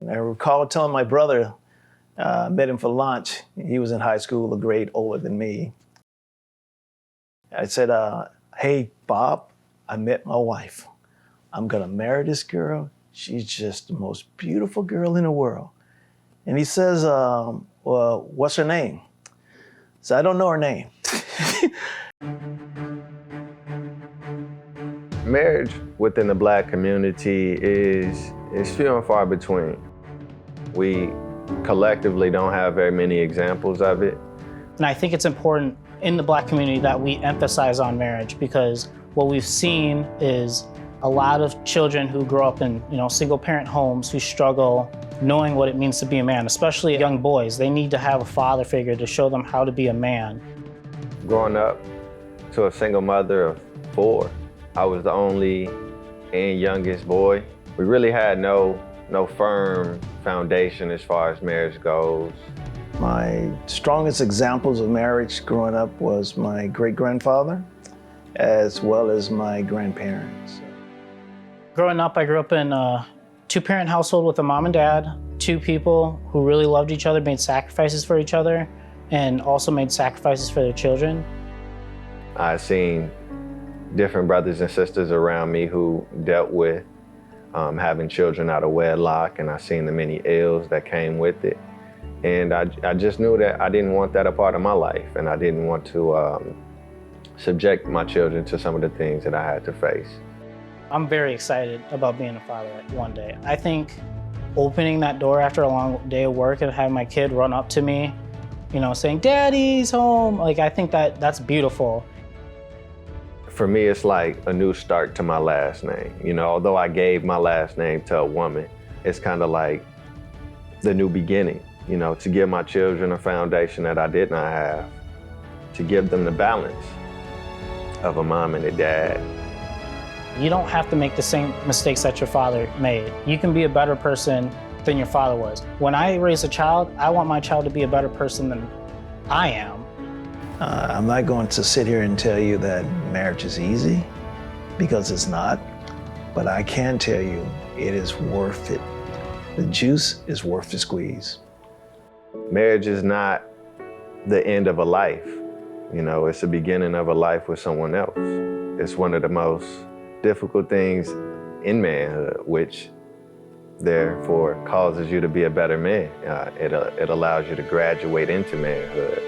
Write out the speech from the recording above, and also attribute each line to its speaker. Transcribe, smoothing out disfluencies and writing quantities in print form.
Speaker 1: And I recall telling my brother, met him for lunch. He was in high school, a grade older than me. I said, hey, Bob, I met my wife. I'm gonna marry this girl. She's just the most beautiful girl in the world. And he says, well, what's her name? So I don't know her name.
Speaker 2: Marriage within the Black community is few and far between. We collectively don't have very many examples of it.
Speaker 3: And I think it's important in the Black community that we emphasize on marriage, because what we've seen is a lot of children who grow up in single parent homes who struggle knowing what it means to be a man, especially young boys. They need to have a father figure to show them how to be a man.
Speaker 2: Growing up to a single mother of 4, I was the only and youngest boy. We really had no firm foundation as far as marriage goes.
Speaker 1: My strongest examples of marriage growing up was my great-grandfather, as well as my grandparents.
Speaker 3: Growing up, I grew up in a 2-parent household with a mom and dad, 2 people who really loved each other, made sacrifices for each other, and also made sacrifices for their children.
Speaker 2: I've seen different brothers and sisters around me who dealt with having children out of wedlock, and I've seen the many ills that came with it. And I just knew that I didn't want that a part of my life, and I didn't want to subject my children to some of the things that I had to face.
Speaker 3: I'm very excited about being a father one day. I think opening that door after a long day of work and having my kid run up to me, saying, "Daddy's home," I think that's beautiful.
Speaker 2: For me, it's like a new start to my last name. Although I gave my last name to a woman, it's kind of like the new beginning, to give my children a foundation that I did not have, to give them the balance of a mom and a dad.
Speaker 3: You don't have to make the same mistakes that your father made. You can be a better person than your father was. When I raise a child, I want my child to be a better person than I am.
Speaker 1: I'm not going to sit here and tell you that marriage is easy, because it's not, but I can tell you it is worth it. The juice is worth the squeeze.
Speaker 2: Marriage is not the end of a life. It's the beginning of a life with someone else. It's one of the most difficult things in manhood, which therefore causes you to be a better man. It allows you to graduate into manhood.